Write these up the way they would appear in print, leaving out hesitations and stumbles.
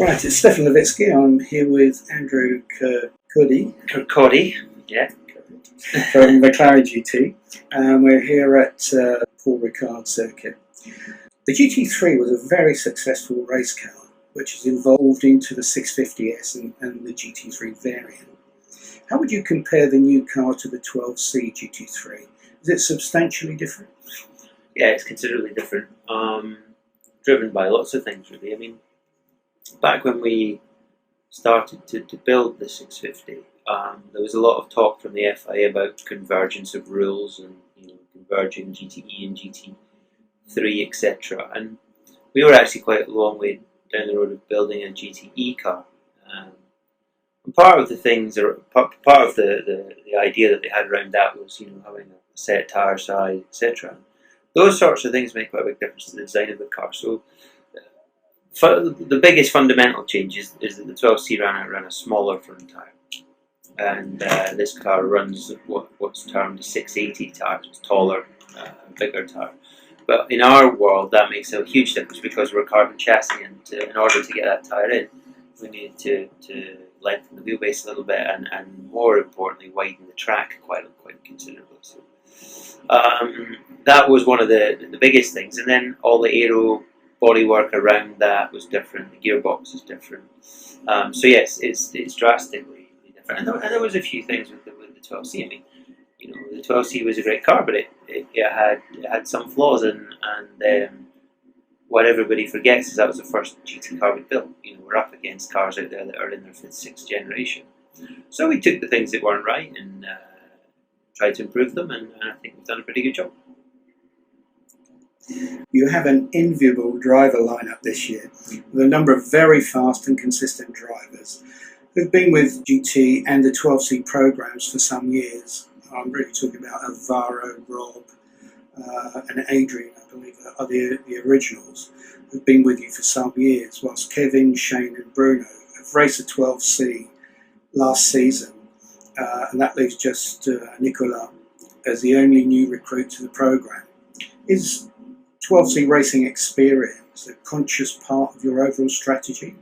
Right, it's Stefan Levitsky. I'm here with Andrew Kirkaldy, yeah. from McLaren GT. We're here at Paul Ricard circuit. The GT3 was a very successful race car, which has evolved into the 650S and the GT3 variant. How would you compare the new car to the 12C GT3? Is it substantially different? Yeah, it's considerably different. Driven by lots of things, really. I mean, back when we started to build the 650, there was a lot of talk from the FIA about convergence of rules and converging GTE and GT3, etc. And we were actually quite a long way down the road of building a GTE car. And part of the things, or part of the idea that they had around that was, having a set tyre size, etc. Those sorts of things make quite a big difference to the design of the car. So the biggest fundamental change is that the 12C ran a smaller front tyre, and this car runs what's termed a 680 tyre. It's taller, bigger tyre. But in our world, that makes a huge difference because we're a carbon chassis, and in order to get that tyre in, we need to lengthen the wheelbase a little bit, and more importantly, widen the track quite considerably. So that was one of the biggest things, and then all the aero bodywork around that was different. The gearbox is different. So yes, it's drastically different. And there was a few things with the 12C. I mean, the 12C was a great car, but it had some flaws, and what everybody forgets is that was the first GT car we built. We're up against cars out there that are in their 5th, 6th generation. So we took the things that weren't right and tried to improve them, and I think we've done a pretty good job. You have an enviable driver lineup this year with a number of very fast and consistent drivers who've been with GT and the 12C programs for some years. I'm really talking about Alvaro, Rob, and Adrian, I believe, are the originals, who've been with you for some years, whilst Kevin, Shane and Bruno have raced the 12C last season, and that leaves just Nicolas as the only new recruit to the program. Is 12C racing experience a conscious part of your overall strategy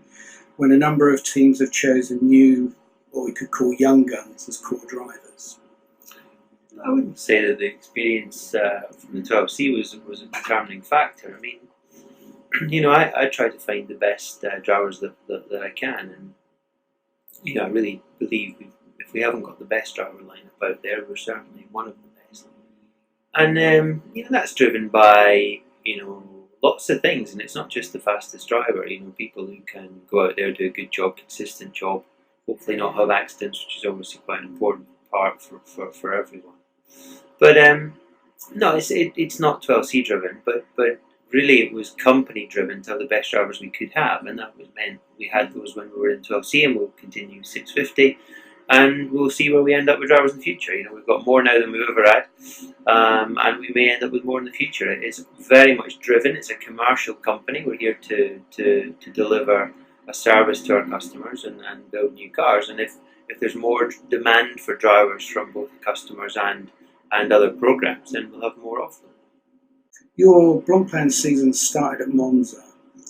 when a number of teams have chosen new, what we could call young guns, as core drivers? I wouldn't say that the experience from the 12C was a determining factor. I mean, I try to find the best drivers that I can, and I really believe if we haven't got the best driver lineup out there, we're certainly one of the best. And that's driven by lots of things, and it's not just the fastest driver. People who can go out there, do a good job, consistent job, hopefully not have accidents, which is obviously quite an important part for everyone. But no, it's not 12C driven, but really it was company driven to have the best drivers we could have, and that meant we had those when we were in 12C, and we'll continue 650, and we'll see where we end up with drivers in the future. We've got more now than we've ever had, and we may end up with more in the future. It's very much driven. It's a commercial company. We're here to deliver a service to our customers and build new cars, and if there's more demand for drivers from both customers and other programs, then we'll have more of them. Your Blancpain season started at Monza,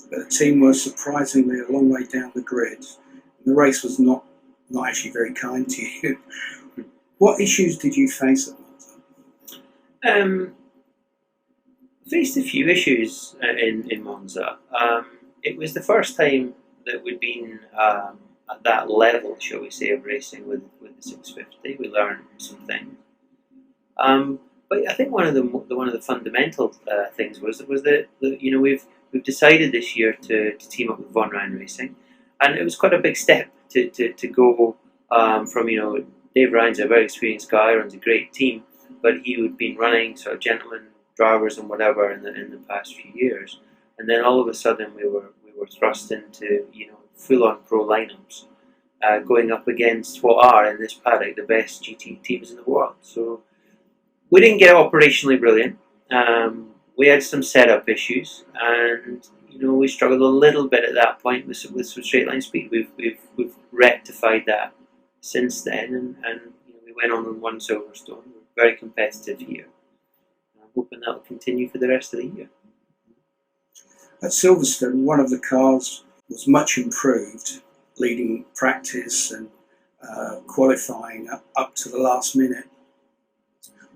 but the team was surprisingly a long way down the grid. The race was not actually very kind to you. What issues did you face at Monza? Faced a few issues in Monza. It was the first time that we'd been at that level, shall we say, of racing with the 650. We learned some things. But I think one of the fundamental things was that we've decided this year to team up with Von Ryan Racing, and it was quite a big step to go from Dave Ryan's a very experienced guy, runs a great team, but he had been running sort of gentleman drivers and whatever in the past few years, and then all of a sudden we were thrust into full-on pro lineups, going up against what are in this paddock the best GT teams in the world. So we didn't get operationally brilliant. We had some setup issues, and we struggled a little bit at that point with some straight line speed. We've rectified that since then, and we went on one Silverstone. We're very competitive here. I'm hoping that will continue for the rest of the year. At Silverstone, one of the cars was much improved, leading practice and qualifying up to the last minute,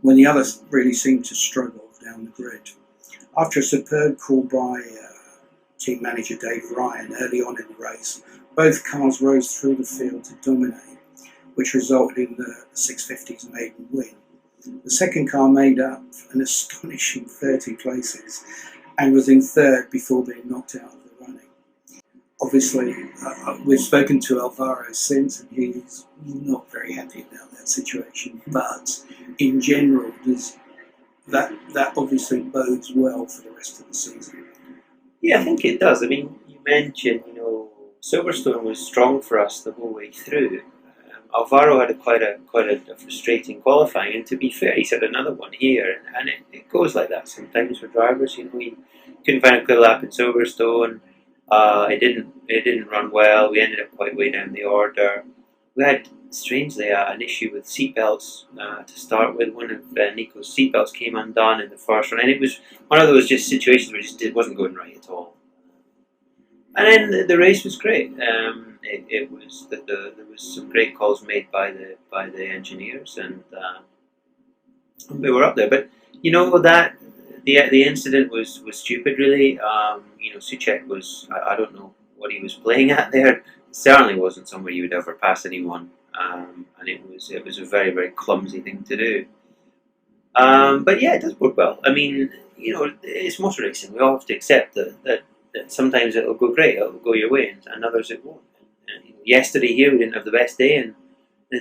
when the others really seemed to struggle down the grid. After a superb call by team manager Dave Ryan early on in the race, both cars rose through the field to dominate, which resulted in the 650's maiden win. The second car made up an astonishing 30 places and was in third before being knocked out of the running. Obviously, we've spoken to Alvaro since, and he's not very happy about that situation. But in general, that obviously bodes well for the rest of the season. Yeah, I think it does. I mean, you mentioned, Silverstone was strong for us the whole way through. Alvaro had quite a frustrating qualifying, and to be fair, he's had another one here, and it goes like that sometimes for drivers. We couldn't find a clear lap in Silverstone. It didn't run well. We ended up quite way down the order. We had strangely an issue with seatbelts to start with. One of Nico's seatbelts came undone in the first run, and it was one of those just situations where it wasn't going right at all. And then the race was great. There was some great calls made by the engineers, and we were up there. But that the incident was stupid, really. Suchek was, I don't know what he was playing at there. It certainly wasn't somewhere you would ever pass anyone, and it was a very, very clumsy thing to do. But yeah, it does work well. I mean, it's motor racing. We all have to accept that sometimes it'll go great, it'll go your way, and others it won't. Yesterday here we didn't have the best day, and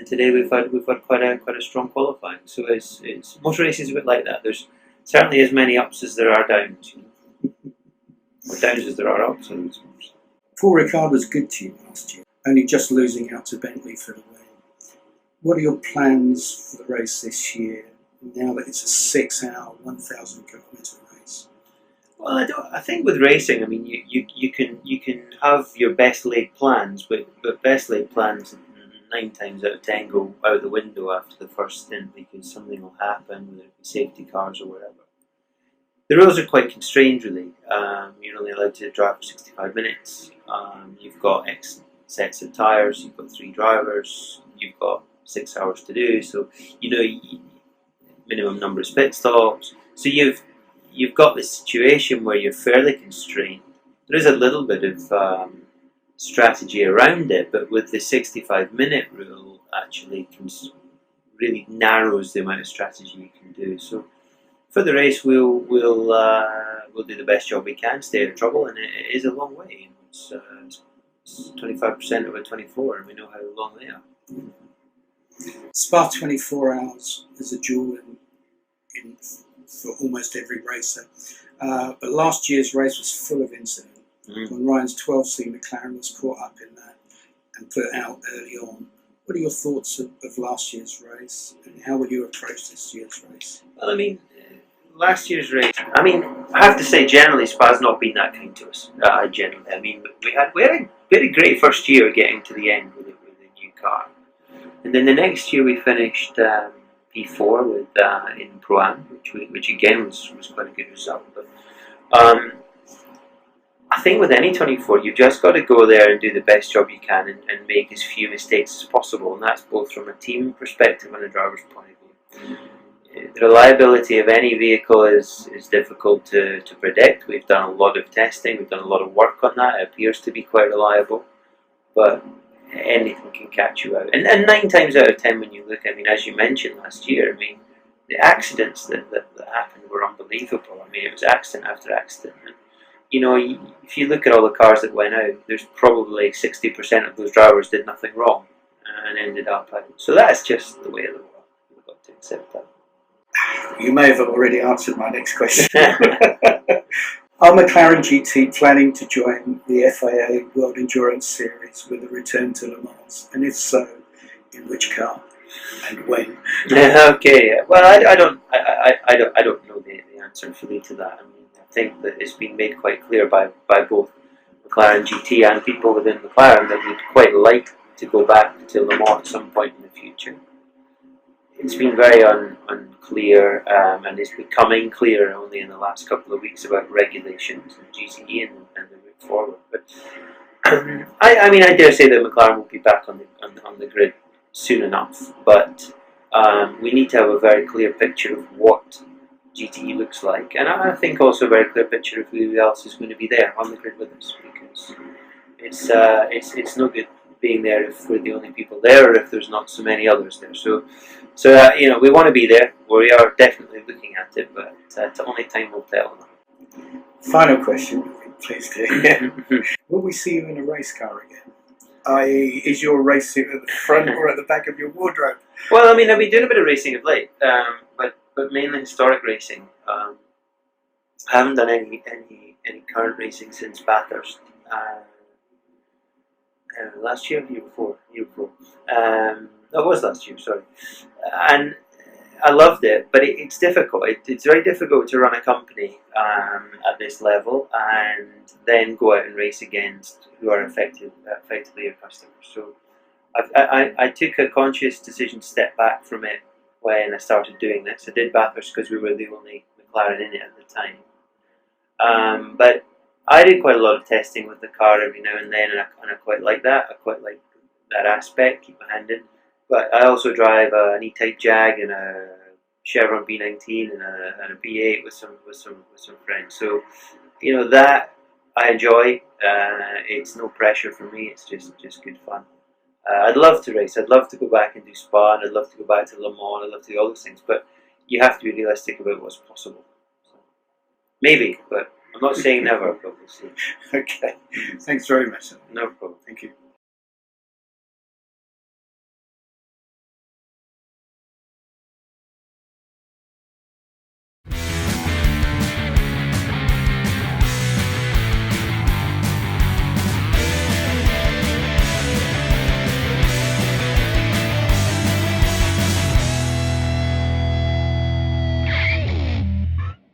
today we've had quite a strong qualifying. So it's motor racing is a bit like that. There's certainly as many ups as there are downs, or downs as there are ups. Paul Ricard was good to you last year, only just losing out to Bentley for the win. What are your plans for the race this year, now that it's a 6-hour, 1,000-kilometre race? Well, I think with racing, I mean, you can have your best laid plans, but best laid plans 9 times out of 10 go out the window after the first stint because something will happen, whether it be safety cars or whatever. The rules are quite constrained, really. You're only allowed to drive for 65 minutes. You've got X sets of tyres. You've got 3 drivers. You've got 6 hours to do. So minimum number of pit stops. So you've got this situation where you're fairly constrained. There is a little bit of strategy around it, but with the 65-minute rule, actually really narrows the amount of strategy you can do. So for the race, we'll do the best job we can, stay out of trouble, and it is a long way. It's 25% over 24, and we know how long they are. Spa 24 hours is a jewel in for almost every racer. But last year's race was full of incident. When Ryan's 12C McLaren was caught up in that and put out early on. What are your thoughts of last year's race, and how will you approach this year's race? Well, I mean, last year's race, I have to say generally Spa's not been that kind to us. Generally, I mean, we had a great first year getting to the end with a new car. And then the next year we finished P4 with in Pro-Am, which again was quite a good result. But I think with any 24, you've just got to go there and do the best job you can and make as few mistakes as possible. And that's both from a team perspective and a driver's point of view. The reliability of any vehicle is difficult to predict. We've done a lot of testing, we've done a lot of work on that. It appears to be quite reliable, but anything can catch you out. And 9 times out of 10 when you look, as you mentioned last year, the accidents that happened were unbelievable. It was accident after accident. And, if you look at all the cars that went out, there's probably 60% of those drivers did nothing wrong and ended up out. So that's just the way of the world. We've got to accept that. You may have already answered my next question. Are McLaren GT planning to join the FIA World Endurance Series with a return to Le Mans? And if so, in which car and when? Okay. Well, I don't know the answer fully to that. I think that it's been made quite clear by both McLaren GT and people within McLaren that we'd quite like to go back to Le Mans at some point in the future. It's been very unclear, and it's becoming clearer only in the last couple of weeks about regulations and GCE and the route forward. But I mean, I dare say that McLaren will be back on the grid soon enough, but we need to have a very clear picture of what GTE looks like, and I think also a very clear picture of who else is going to be there on the grid with us, because it's no good being there if we're the only people there, or if there's not so many others there. So we want to be there. We are definitely looking at it, but only time will tell. Final question, please, dear. Will we see you in a race car again? I.e., is your race suit at the front or at the back of your wardrobe? Well, I mean, I've been doing a bit of racing of late, but mainly historic racing. I haven't done any current racing since Bathurst. Last year, year before. That was last year, sorry. And I loved it, but it's difficult. It's very difficult to run a company at this level and then go out and race against who are effectively your customers. So I took a conscious decision to step back from it when I started doing this. I did Bathurst because we were the only McLaren in it at the time. But I did quite a lot of testing with the car every now and then, and I quite like that. I quite like that aspect, keep my hand in. But I also drive an E-Type Jag and a Chevron B19 and a B8 with some friends. So that I enjoy. It's no pressure for me. It's just good fun. I'd love to race. I'd love to go back and do Spa, and I'd love to go back to Le Mans. I'd love to do all those things. But you have to be realistic about what's possible. So, maybe, but I'm not saying never. But we'll see. Okay. Thanks very much. No problem. Thank you.